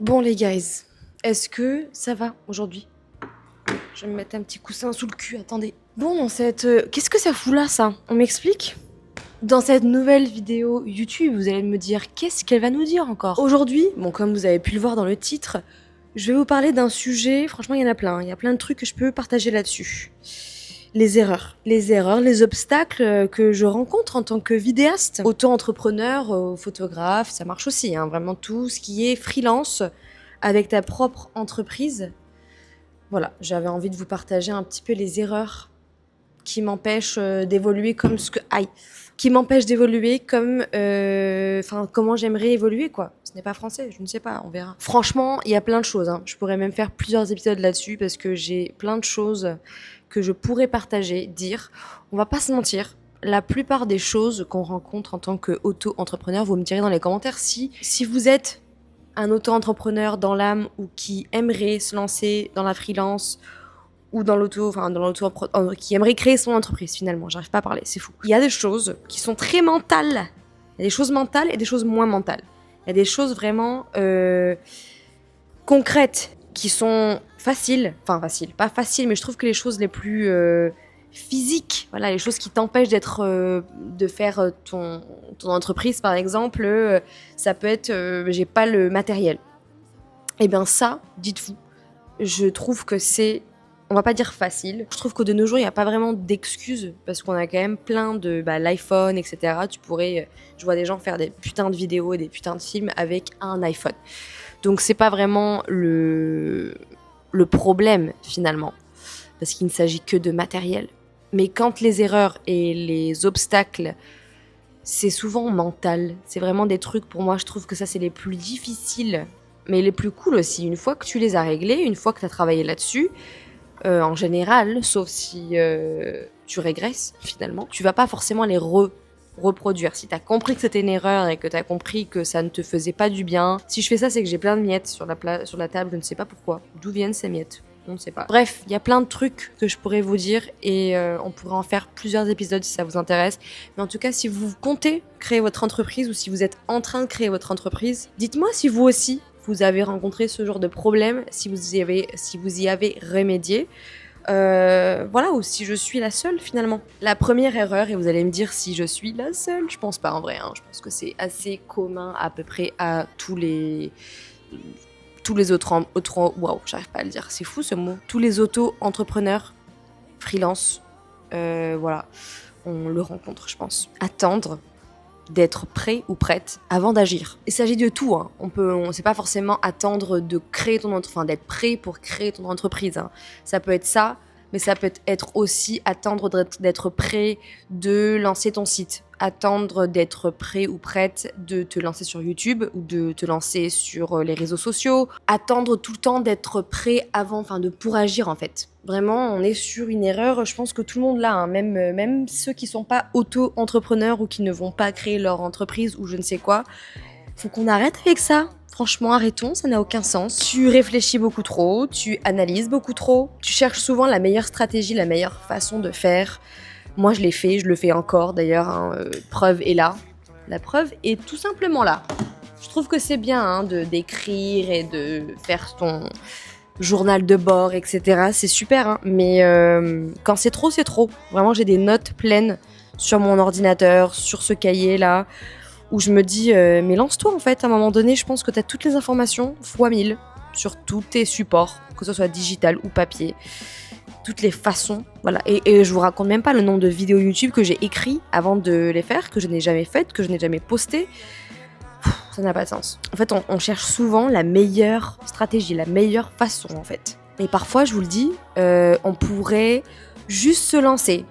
Bon les guys, est-ce que ça va aujourd'hui? Je vais me mettre un petit coussin sous le cul, attendez. Bon, dans cette... qu'est-ce que ça fout là, ça? On m'explique? Dans cette nouvelle vidéo YouTube, vous allez me dire qu'est-ce qu'elle va nous dire encore? Aujourd'hui, bon, comme vous avez pu le voir dans le titre, je vais vous parler d'un sujet, franchement il y en a plein, il y a plein de trucs que je peux partager là-dessus. Les erreurs, les obstacles que je rencontre en tant que vidéaste, auto-entrepreneur, photographe, ça marche aussi, hein, vraiment tout ce qui est freelance avec ta propre entreprise. Voilà, j'avais envie de vous partager un petit peu les erreurs qui m'empêchent d'évoluer comme qui m'empêchent d'évoluer comme, comment j'aimerais évoluer, quoi. Ce n'est pas français, je ne sais pas, on verra. Franchement, il y a plein de choses, hein. Je pourrais même faire plusieurs épisodes là-dessus parce que j'ai plein de choses que je pourrais partager, dire. On va pas se mentir, la plupart des choses qu'on rencontre en tant qu'auto-entrepreneur, vous me direz dans les commentaires si vous êtes un auto-entrepreneur dans l'âme ou qui aimerait se lancer dans la freelance ou qui aimerait créer son entreprise finalement. J'arrive pas à parler, c'est fou. Il y a des choses qui sont très mentales. Il y a des choses mentales et des choses moins mentales. Il y a des choses vraiment concrètes qui sont faciles. Enfin, pas faciles, mais je trouve que les choses les plus physiques, voilà, les choses qui t'empêchent de faire ton entreprise par exemple, ça peut être j'ai pas le matériel. Et bien ça, dites-vous, je trouve que c'est, on va pas dire facile. Je trouve que de nos jours, il n'y a pas vraiment d'excuses parce qu'on a quand même plein de l'iPhone, etc. Je vois des gens faire des putains de vidéos et des putains de films avec un iPhone. Donc c'est pas vraiment le problème finalement, parce qu'il ne s'agit que de matériel. Mais quand les erreurs et les obstacles, c'est souvent mental. C'est vraiment des trucs, pour moi, je trouve que ça, c'est les plus difficiles, mais les plus cool aussi. Une fois que tu les as réglés, une fois que tu as travaillé là-dessus, en général, sauf si tu régresses, finalement, tu vas pas forcément les reproduire. Si tu as compris que c'était une erreur et que tu as compris que ça ne te faisait pas du bien. Si je fais ça, c'est que j'ai plein de miettes sur la table, je ne sais pas pourquoi. D'où viennent ces miettes? On ne sait pas. Bref, il y a plein de trucs que je pourrais vous dire et on pourrait en faire plusieurs épisodes si ça vous intéresse. Mais en tout cas, si vous comptez créer votre entreprise ou si vous êtes en train de créer votre entreprise, dites-moi si vous aussi, vous avez rencontré ce genre de problème, si vous y avez remédié. Voilà, ou si je suis la seule finalement. La première erreur, et vous allez me dire si je suis la seule, je pense pas en vrai, hein. Je pense que c'est assez commun à peu près à tous les autres, waouh, j'arrive pas à le dire, c'est fou ce mot. Tous les auto-entrepreneurs, freelance, voilà, on le rencontre, je pense. Attendre d'être prêt ou prête avant d'agir. Il s'agit de tout, hein. C'est pas forcément attendre de créer d'être prêt pour créer ton entreprise, hein. Ça peut être ça, mais ça peut être aussi attendre d'être prêt de lancer ton site, attendre d'être prêt ou prête de te lancer sur YouTube ou de te lancer sur les réseaux sociaux, attendre tout le temps d'être prêt pour agir en fait. Vraiment, on est sur une erreur, je pense que tout le monde l'a, hein, même ceux qui sont pas auto-entrepreneurs ou qui ne vont pas créer leur entreprise ou je ne sais quoi. Faut qu'on arrête avec ça. Franchement, arrêtons, ça n'a aucun sens. Tu réfléchis beaucoup trop, tu analyses beaucoup trop, tu cherches souvent la meilleure stratégie, la meilleure façon de faire. Moi, je l'ai fait, je le fais encore d'ailleurs, hein, preuve est là. La preuve est tout simplement là. Je trouve que c'est bien, hein, d'écrire et de faire ton journal de bord, etc. C'est super, hein, mais quand c'est trop, c'est trop. Vraiment, j'ai des notes pleines sur mon ordinateur, sur ce cahier-là, où je me dis, mais lance-toi en fait, à un moment donné, je pense que tu as toutes les informations, fois 1000, sur tous tes supports, que ce soit digital ou papier, toutes les façons, voilà. Et je vous raconte même pas le nombre de vidéos YouTube que j'ai écrites avant de les faire, que je n'ai jamais faites, que je n'ai jamais postées. Ça n'a pas de sens. En fait, on cherche souvent la meilleure stratégie, la meilleure façon en fait. Et parfois, je vous le dis, on pourrait juste se lancer,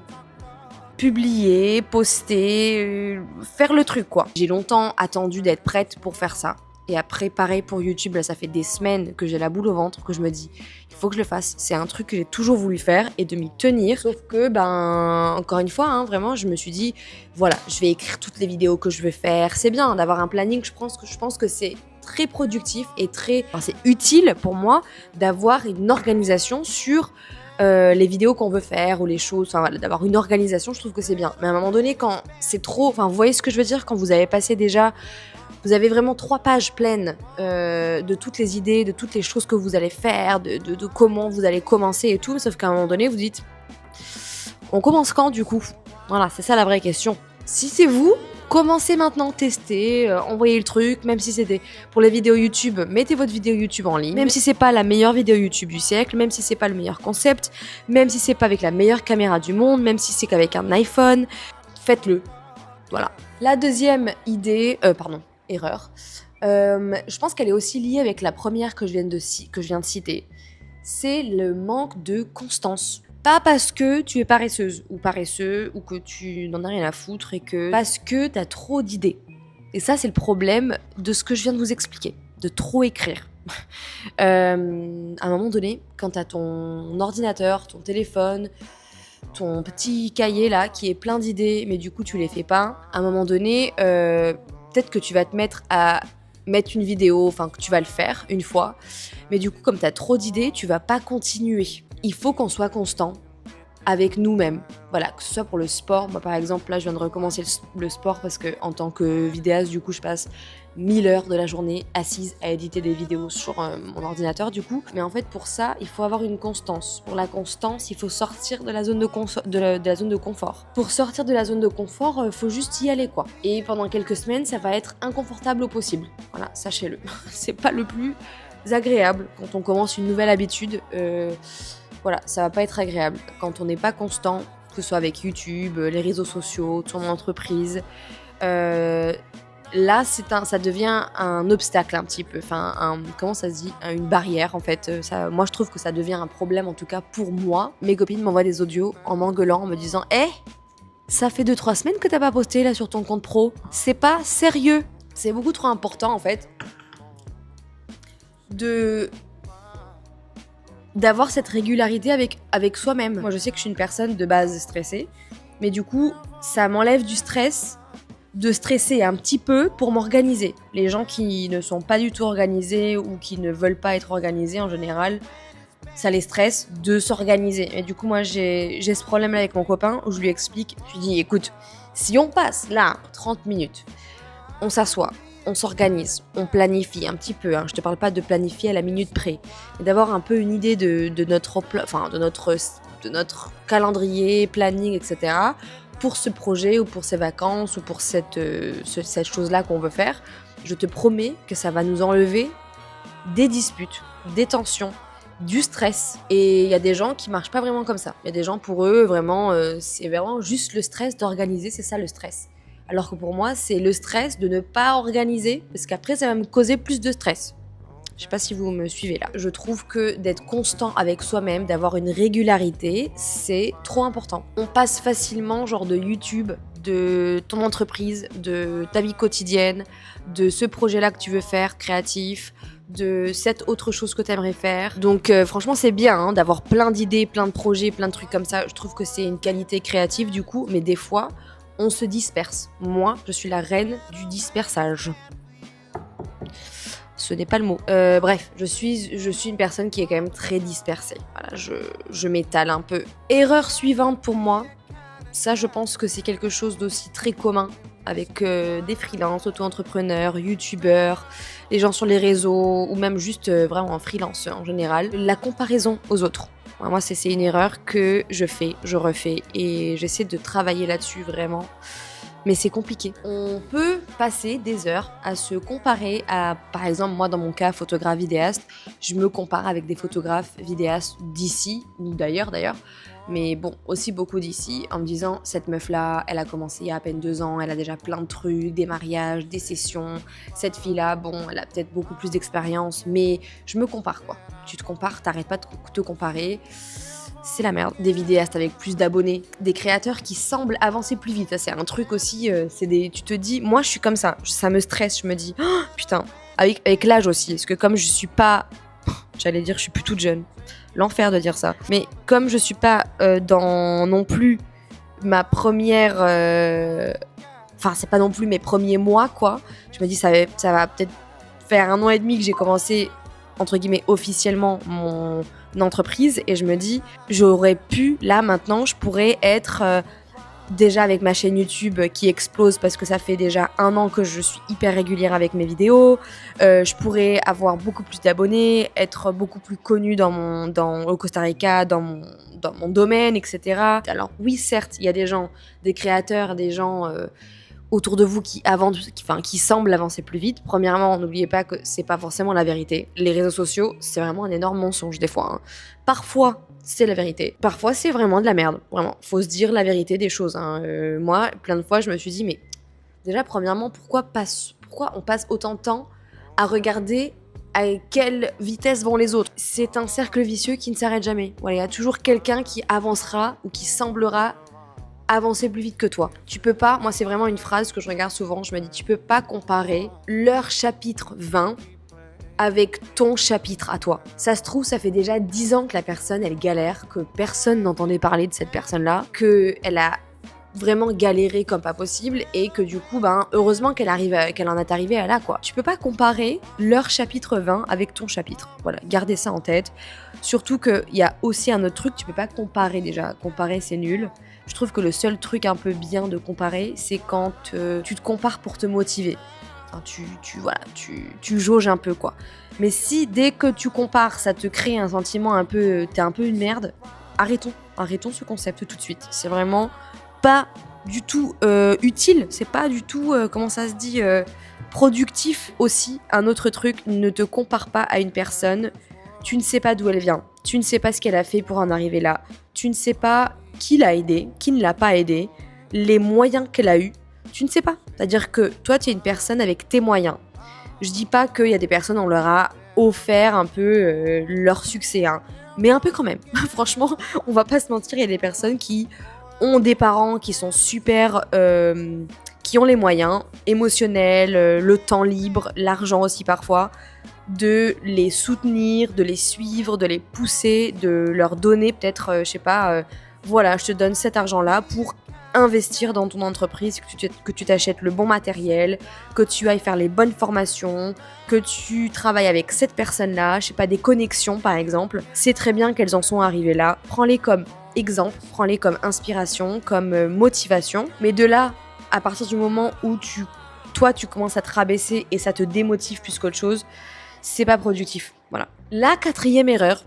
publier, poster, faire le truc quoi. J'ai longtemps attendu d'être prête pour faire ça. Et après, pareil pour YouTube, là ça fait des semaines que j'ai la boule au ventre, que je me dis, il faut que je le fasse. C'est un truc que j'ai toujours voulu faire et de m'y tenir. Sauf que, encore une fois, hein, vraiment, je me suis dit, voilà, je vais écrire toutes les vidéos que je veux faire. C'est bien d'avoir un planning, je pense que c'est très productif et c'est utile pour moi d'avoir une organisation sur les vidéos qu'on veut faire ou les choses, voilà, d'avoir une organisation, je trouve que c'est bien. Mais à un moment donné, quand c'est trop, vous voyez ce que je veux dire, quand vous avez passé déjà Vous avez vraiment 3 pages pleines de toutes les idées, de toutes les choses que vous allez faire, de comment vous allez commencer et tout. Sauf qu'à un moment donné, vous dites, on commence quand du coup? Voilà, c'est ça la vraie question. Si c'est vous, commencez maintenant, testez, envoyez le truc, même si c'était pour les vidéos YouTube, mettez votre vidéo YouTube en ligne. Même si c'est pas la meilleure vidéo YouTube du siècle, même si c'est pas le meilleur concept, même si c'est pas avec la meilleure caméra du monde, même si c'est qu'avec un iPhone, faites-le. Voilà. La deuxième idée, erreur, je pense qu'elle est aussi liée avec la première que je viens de citer, c'est le manque de constance. Pas parce que tu es paresseuse ou paresseux ou que tu n'en as rien à foutre et que parce que t'as trop d'idées. Et ça, c'est le problème de ce que je viens de vous expliquer, de trop écrire. À un moment donné, quand t'as ton ordinateur, ton téléphone, ton petit cahier là qui est plein d'idées, mais du coup tu les fais pas, à un moment donné, peut-être que tu vas te mettre à mettre une vidéo, enfin que tu vas le faire une fois, mais du coup comme t'as trop d'idées, tu vas pas continuer. Il faut qu'on soit constant avec nous-mêmes. Voilà, que ce soit pour le sport. Moi, par exemple, là, je viens de recommencer le sport parce que, en tant que vidéaste, du coup, je passe 1000 heures de la journée assise à éditer des vidéos sur mon ordinateur, du coup. Mais en fait, pour ça, il faut avoir une constance. Pour la constance, il faut sortir de la zone de la zone de confort. Pour sortir de la zone de confort, il faut juste y aller, quoi. Et pendant quelques semaines, ça va être inconfortable au possible. Voilà, sachez-le. C'est pas le plus agréable quand on commence une nouvelle habitude. Voilà, ça va pas être agréable. Quand on n'est pas constant, que ce soit avec YouTube, les réseaux sociaux, ton entreprise, là, ça devient un obstacle un petit peu. Enfin, comment ça se dit? Une barrière, en fait. Moi, je trouve que ça devient un problème, en tout cas pour moi. Mes copines m'envoient des audios en m'engueulant, en me disant « Eh, ça fait 2-3 semaines que t'as pas posté là sur ton compte pro. C'est pas sérieux. » C'est beaucoup trop important, en fait, d'avoir cette régularité avec soi-même. Moi, je sais que je suis une personne de base stressée, mais du coup, ça m'enlève du stress de stresser un petit peu pour m'organiser. Les gens qui ne sont pas du tout organisés ou qui ne veulent pas être organisés, en général, ça les stresse de s'organiser. Et du coup, moi, j'ai ce problème-là avec mon copain où je lui explique, je lui dis, écoute, si on passe là 30 minutes, on s'assoit, on s'organise, on planifie un petit peu, hein, je te parle pas de planifier à la minute près, mais d'avoir un peu une idée de notre calendrier, planning, etc. pour ce projet ou pour ces vacances ou pour cette chose-là qu'on veut faire, je te promets que ça va nous enlever des disputes, des tensions, du stress. Et il y a des gens qui marchent pas vraiment comme ça. Il y a des gens, pour eux, vraiment, c'est vraiment juste le stress d'organiser, c'est ça le stress. Alors que pour moi, c'est le stress de ne pas organiser, parce qu'après, ça va me causer plus de stress. Je sais pas si vous me suivez là. Je trouve que d'être constant avec soi-même, d'avoir une régularité, c'est trop important. On passe facilement genre de YouTube, de ton entreprise, de ta vie quotidienne, de ce projet-là que tu veux faire, créatif, de cette autre chose que tu aimerais faire. Donc franchement, c'est bien hein, d'avoir plein d'idées, plein de projets, plein de trucs comme ça. Je trouve que c'est une qualité créative du coup, mais des fois, on se disperse. Moi, je suis la reine du dispersage. Ce n'est pas le mot. Bref, je suis une personne qui est quand même très dispersée. Voilà, je m'étale un peu. Erreur suivante pour moi, ça je pense que c'est quelque chose d'aussi très commun avec des freelances, auto-entrepreneurs, youtubeurs, les gens sur les réseaux ou même juste vraiment en freelance en général. La comparaison aux autres. Moi, c'est une erreur que je fais, je refais et j'essaie de travailler là-dessus vraiment. Mais c'est compliqué. On peut passer des heures à se comparer à, par exemple, moi dans mon cas, photographe vidéaste, je me compare avec des photographes vidéastes d'ici, ou d'ailleurs, mais bon, aussi beaucoup d'ici, en me disant, cette meuf-là, elle a commencé il y a à peine 2 ans, elle a déjà plein de trucs, des mariages, des sessions. Cette fille-là, bon, elle a peut-être beaucoup plus d'expérience, mais je me compare, quoi. Tu te compares, t'arrêtes pas de te comparer. C'est la merde. Des vidéastes avec plus d'abonnés, des créateurs qui semblent avancer plus vite. Ça, c'est un truc aussi, tu te dis, moi je suis comme ça me stresse, je me dis, oh, putain, avec l'âge aussi, parce que comme je suis pas, j'allais dire je suis plus toute jeune, l'enfer de dire ça, mais comme je suis pas dans non plus ma première, c'est pas non plus mes premiers mois quoi, je me dis ça va peut-être faire 1 an et demi que j'ai commencé entre guillemets officiellement mon entreprise et je me dis j'aurais pu là maintenant je pourrais être Déjà avec ma chaîne YouTube qui explose parce que ça fait déjà 1 an que je suis hyper régulière avec mes vidéos. Je pourrais avoir beaucoup plus d'abonnés, être beaucoup plus connue au Costa Rica, dans mon domaine, etc. Alors oui, certes, il y a des gens, des créateurs, des gens autour de vous qui semblent avancer plus vite. Premièrement, n'oubliez pas que c'est pas forcément la vérité. Les réseaux sociaux, c'est vraiment un énorme mensonge des fois. Parfois, c'est la vérité. Parfois, c'est vraiment de la merde. Vraiment, faut se dire la vérité des choses. Moi, plein de fois, je me suis dit, mais déjà, premièrement, pourquoi on passe autant de temps à regarder à quelle vitesse vont les autres? C'est un cercle vicieux qui ne s'arrête jamais. Voilà, il y a toujours quelqu'un qui avancera ou qui semblera avancer plus vite que toi. Tu peux pas, moi c'est vraiment une phrase que je regarde souvent, je me dis tu peux pas comparer leur chapitre 20 avec ton chapitre à toi. Ça se trouve, ça fait déjà 10 ans que la personne, elle galère, que personne n'entendait parler de cette personne-là, qu'elle a vraiment galéré comme pas possible et que du coup, heureusement qu'elle en est arrivée à là, quoi. Tu peux pas comparer leur chapitre 20 avec ton chapitre. Voilà, gardez ça en tête. Surtout qu'il y a aussi un autre truc, tu peux pas comparer déjà. Comparer, c'est nul. Je trouve que le seul truc un peu bien de comparer, c'est quand tu te compares pour te motiver. Enfin, tu jauges un peu, quoi. Mais si dès que tu compares, ça te crée un sentiment un peu, t'es un peu une merde, arrêtons ce concept tout de suite. C'est vraiment pas du tout utile, c'est pas du tout, productif aussi. Un autre truc, ne te compare pas à une personne, tu ne sais pas d'où elle vient, tu ne sais pas ce qu'elle a fait pour en arriver là, tu ne sais pas qui l'a aidé, qui ne l'a pas aidé, les moyens qu'elle a eus, tu ne sais pas. C'est-à-dire que toi, tu es une personne avec tes moyens. Je dis pas qu'il y a des personnes, on leur a offert un peu leur succès, mais un peu quand même. Franchement, on va pas se mentir, il y a des personnes qui ont des parents qui sont super, qui ont les moyens émotionnels, le temps libre, l'argent aussi parfois, de les soutenir, de les suivre, de les pousser, de leur donner peut-être, voilà, je te donne cet argent-là pour investir dans ton entreprise, que tu t'achètes le bon matériel, que tu ailles faire les bonnes formations, que tu travailles avec cette personne-là, des connexions par exemple. C'est très bien qu'elles en sont arrivées là. Prends-les comme exemple, prends-les comme inspiration, comme motivation. Mais de là, à partir du moment où tu commences à te rabaisser et ça te démotive plus qu'autre chose, c'est pas productif. Voilà. La 4e erreur,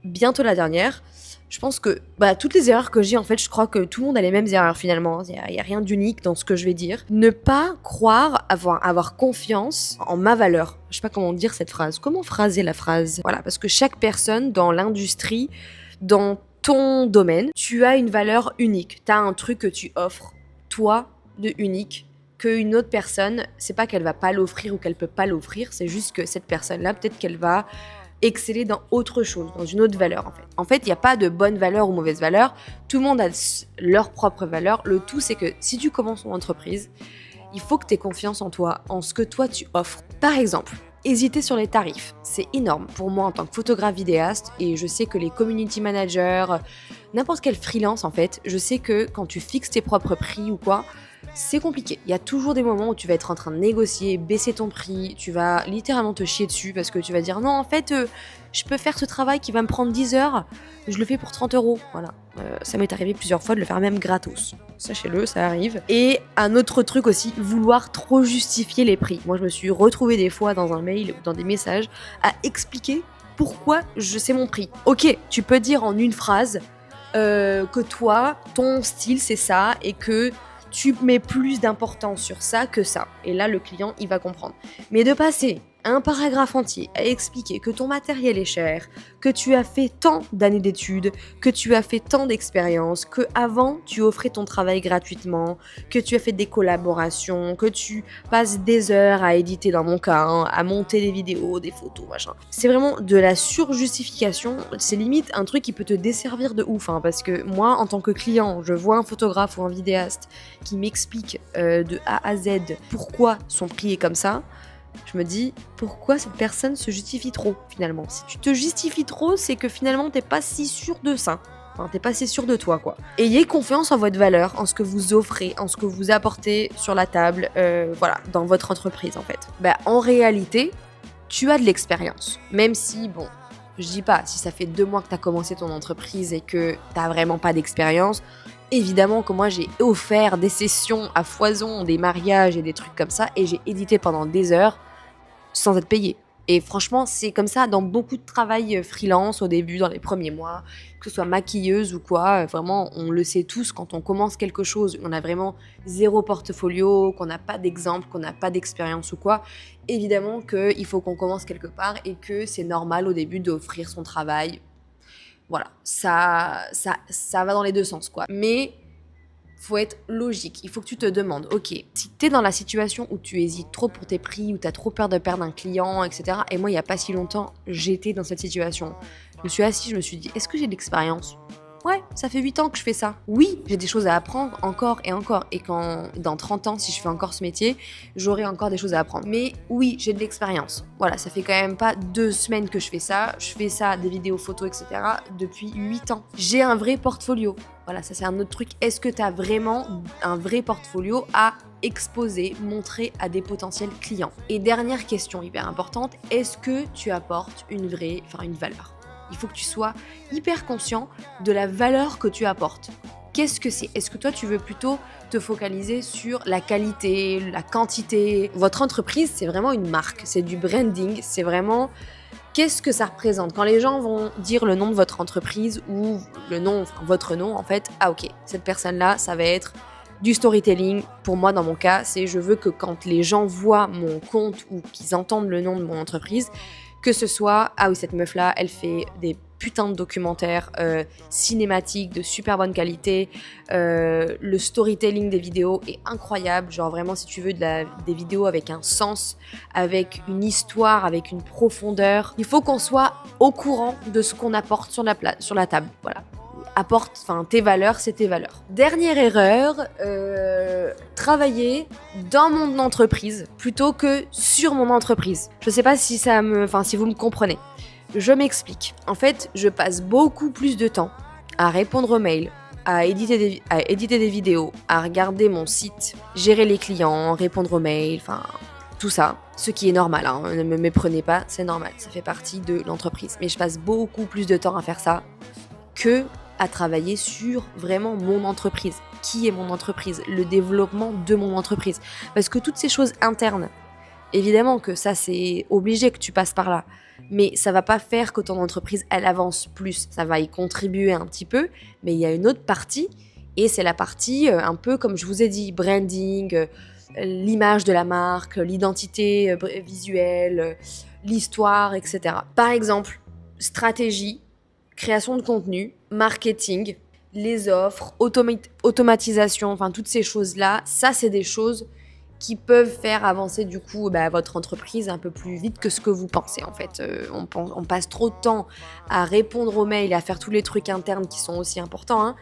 bientôt la dernière, je pense que toutes les erreurs que j'ai, en fait, je crois que tout le monde a les mêmes erreurs finalement. Il n'y a rien d'unique dans ce que je vais dire. Ne pas croire, avoir confiance en ma valeur. Je sais pas comment dire cette phrase. Comment phraser la phrase? Voilà, parce que chaque personne dans l'industrie, dans ton domaine, tu as une valeur unique. Tu as un truc que tu offres, toi, de unique, qu'une autre personne, c'est pas qu'elle va pas l'offrir ou qu'elle peut pas l'offrir, c'est juste que cette personne-là, peut-être qu'elle va exceller dans autre chose, dans une autre valeur en fait. En fait, il n'y a pas de bonne valeur ou mauvaise valeur, tout le monde a leur propre valeur. Le tout, c'est que si tu commences ton entreprise, il faut que tu aies confiance en toi, en ce que toi tu offres. Par exemple, hésiter sur les tarifs, c'est énorme pour moi en tant que photographe vidéaste, et je sais que les community managers, n'importe quel freelance en fait, je sais que quand tu fixes tes propres prix ou quoi, c'est compliqué. Il y a toujours des moments où tu vas être en train de négocier, baisser ton prix, tu vas littéralement te chier dessus parce que tu vas dire non, en fait, je peux faire ce travail qui va me prendre 10 heures, je le fais pour 30 euros. Voilà. Ça m'est arrivé plusieurs fois de le faire même gratos. Sachez-le, ça arrive. Et un autre truc aussi, vouloir trop justifier les prix. Moi, je me suis retrouvée des fois dans un mail ou dans des messages à expliquer pourquoi je sais mon prix. Ok, tu peux dire en une phrase que toi, ton style, c'est ça et que tu mets plus d'importance sur ça que ça. Et là, le client, il va comprendre. Mais de passer un paragraphe entier à expliquer que ton matériel est cher, que tu as fait tant d'années d'études, que tu as fait tant d'expériences, que avant tu offrais ton travail gratuitement, que tu as fait des collaborations, que tu passes des heures à éditer dans mon cas, à monter des vidéos, des photos, machin. C'est vraiment de la surjustification, c'est limite un truc qui peut te desservir de ouf, parce que moi, en tant que client, je vois un photographe ou un vidéaste qui m'explique de A à Z pourquoi son prix est comme ça. Je me dis, pourquoi cette personne se justifie trop, finalement? Si tu te justifies trop, c'est que finalement, t'es pas si sûr de ça. Enfin, t'es pas si sûr de toi, quoi. Ayez confiance en votre valeur, en ce que vous offrez, en ce que vous apportez sur la table, voilà, dans votre entreprise, en fait. En réalité, tu as de l'expérience. Même si, bon, je dis pas, si ça fait 2 mois que t'as commencé ton entreprise et que t'as vraiment pas d'expérience, Évidemment que moi j'ai offert des sessions à foison, des mariages et des trucs comme ça, et j'ai édité pendant des heures sans être payée. Et franchement, c'est comme ça dans beaucoup de travail freelance au début, dans les premiers mois, que ce soit maquilleuse ou quoi. Vraiment, on le sait tous, quand on commence quelque chose, on a vraiment zéro portfolio, qu'on n'a pas d'exemple, qu'on n'a pas d'expérience ou quoi. Évidemment qu'il faut qu'on commence quelque part et que c'est normal au début d'offrir son travail. Voilà, ça va dans les deux sens, quoi. Mais faut être logique. Il faut que tu te demandes, ok, si t'es dans la situation où tu hésites trop pour tes prix, où t'as trop peur de perdre un client, etc. Et moi, il y a pas si longtemps, j'étais dans cette situation. Je me suis assise, je me suis dit, est-ce que j'ai de l'expérience? Ouais, ça fait 8 ans que je fais ça. Oui, j'ai des choses à apprendre encore et encore. Et quand, dans 30 ans, si je fais encore ce métier, j'aurai encore des choses à apprendre. Mais oui, j'ai de l'expérience. Voilà, ça fait quand même pas 2 semaines que je fais ça. Je fais ça, des vidéos, photos, etc. depuis 8 ans. J'ai un vrai portfolio. Voilà, ça c'est un autre truc. Est-ce que tu as vraiment un vrai portfolio à exposer, montrer à des potentiels clients? Et dernière question hyper importante, est-ce que tu apportes une valeur? Il faut que tu sois hyper conscient de la valeur que tu apportes. Qu'est-ce que c'est? Est-ce que toi, tu veux plutôt te focaliser sur la qualité, la quantité? Votre entreprise, c'est vraiment une marque, c'est du branding, c'est vraiment... Qu'est-ce que ça représente? Quand les gens vont dire le nom de votre entreprise ou le nom, enfin, votre nom, en fait, ah ok, cette personne-là, ça va être du storytelling. Pour moi, dans mon cas, c'est je veux que quand les gens voient mon compte ou qu'ils entendent le nom de mon entreprise, que ce soit, ah oui, cette meuf-là, elle fait des putains de documentaires cinématiques de super bonne qualité. Le storytelling des vidéos est incroyable. Genre vraiment, si tu veux des vidéos avec un sens, avec une histoire, avec une profondeur, il faut qu'on soit au courant de ce qu'on apporte sur la table. Voilà. Apporte, enfin, tes valeurs, c'est tes valeurs. Dernière erreur, travailler dans mon entreprise plutôt que sur mon entreprise. Je sais pas si si vous me comprenez. Je m'explique. En fait, je passe beaucoup plus de temps à répondre aux mails, à éditer des vidéos, à regarder mon site, gérer les clients, répondre aux mails, enfin, tout ça. Ce qui est normal, hein, ne me méprenez pas, c'est normal, ça fait partie de l'entreprise. Mais je passe beaucoup plus de temps à faire ça que à travailler sur vraiment mon entreprise. Qui est mon entreprise? Le développement de mon entreprise. Parce que toutes ces choses internes, évidemment que ça, c'est obligé que tu passes par là. Mais ça va pas faire que ton entreprise, elle avance plus. Ça va y contribuer un petit peu, mais il y a une autre partie, et c'est la partie un peu, comme je vous ai dit, branding, l'image de la marque, l'identité visuelle, l'histoire, etc. Par exemple, stratégie, création de contenu, marketing, les offres, automatisation, enfin toutes ces choses-là, ça c'est des choses qui peuvent faire avancer du coup votre entreprise un peu plus vite que ce que vous pensez en fait. On passe trop de temps à répondre aux mails et à faire tous les trucs internes qui sont aussi importants, hein.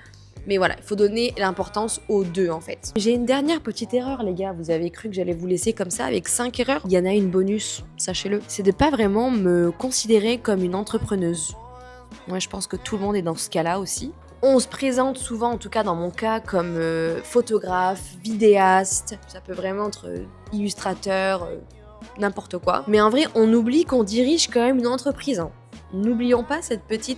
Mais voilà, il faut donner l'importance aux deux en fait. J'ai une dernière petite erreur les gars, vous avez cru que j'allais vous laisser comme ça avec 5 erreurs? Il y en a une bonus, sachez-le. C'est de pas vraiment me considérer comme une entrepreneuse. Moi, je pense que tout le monde est dans ce cas-là aussi. On se présente souvent, en tout cas dans mon cas, comme photographe, vidéaste. Ça peut vraiment être illustrateur, n'importe quoi. Mais en vrai, on oublie qu'on dirige quand même une entreprise, hein. N'oublions pas ce petit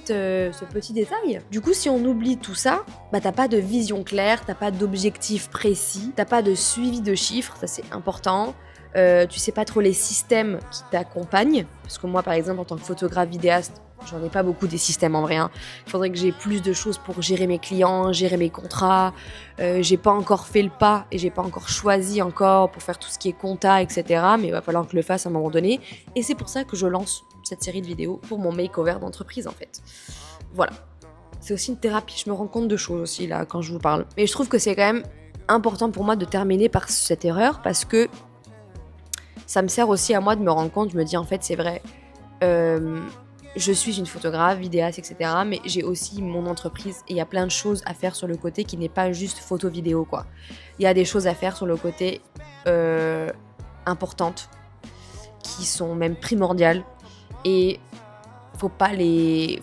détail. Du coup, si on oublie tout ça, t'as pas de vision claire, t'as pas d'objectif précis, t'as pas de suivi de chiffres, ça c'est important. Tu sais pas trop les systèmes qui t'accompagnent. Parce que moi, par exemple, en tant que photographe vidéaste, j'en ai pas beaucoup des systèmes en vrai, hein. Il faudrait que j'ai plus de choses pour gérer mes clients, gérer mes contrats. J'ai pas encore fait le pas et j'ai pas encore choisi encore pour faire tout ce qui est compta, etc. Mais il va falloir que je le fasse à un moment donné. Et c'est pour ça que je lance cette série de vidéos pour mon makeover d'entreprise en fait. Voilà. C'est aussi une thérapie, je me rends compte de choses aussi là quand je vous parle. Mais je trouve que c'est quand même important pour moi de terminer par cette erreur parce que ça me sert aussi à moi de me rendre compte, je me dis en fait c'est vrai, je suis une photographe, vidéaste, etc. Mais j'ai aussi mon entreprise et il y a plein de choses à faire sur le côté qui n'est pas juste photo-vidéo quoi. Il y a des choses à faire sur le côté importantes, qui sont même primordiales et faut pas les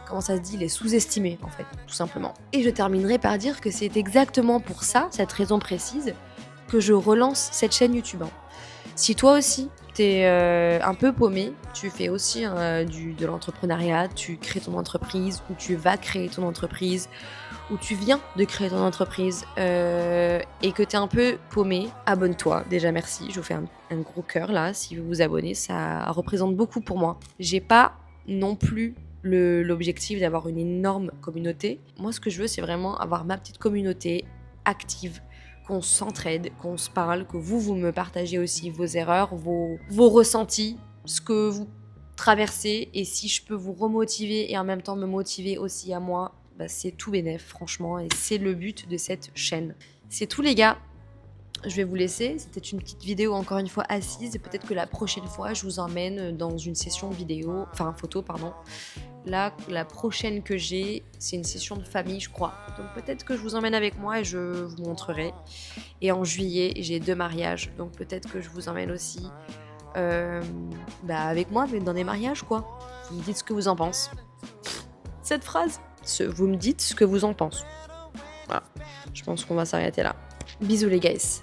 comment ça se dit, les sous-estimer en fait, tout simplement. Et je terminerai par dire que c'est exactement pour ça, cette raison précise, que je relance cette chaîne YouTube. Si toi aussi, t'es un peu paumé, tu fais aussi de l'entrepreneuriat, tu crées ton entreprise ou tu vas créer ton entreprise ou tu viens de créer ton entreprise et que tu es un peu paumé, abonne-toi. Déjà, merci. Je vous fais un gros cœur là. Si vous vous abonnez, ça représente beaucoup pour moi. J'ai pas non plus l'objectif d'avoir une énorme communauté. Moi, ce que je veux, c'est vraiment avoir ma petite communauté active, qu'on s'entraide, qu'on se parle, que vous me partagez aussi vos erreurs, vos ressentis, ce que vous traversez, et si je peux vous remotiver et en même temps me motiver aussi à moi, bah c'est tout bénef, franchement, et c'est le but de cette chaîne. C'est tout les gars, je vais vous laisser, c'était une petite vidéo encore une fois assise, et peut-être que la prochaine fois je vous emmène dans une session vidéo, enfin photo pardon. Là, la prochaine que j'ai, c'est une session de famille, je crois. Donc peut-être que je vous emmène avec moi et je vous montrerai. Et en juillet, j'ai 2 mariages. Donc peut-être que je vous emmène aussi avec moi, mais dans des mariages, quoi. Vous me dites ce que vous en pensez. Cette phrase, vous me dites ce que vous en pensez. Voilà. Je pense qu'on va s'arrêter là. Bisous les guys.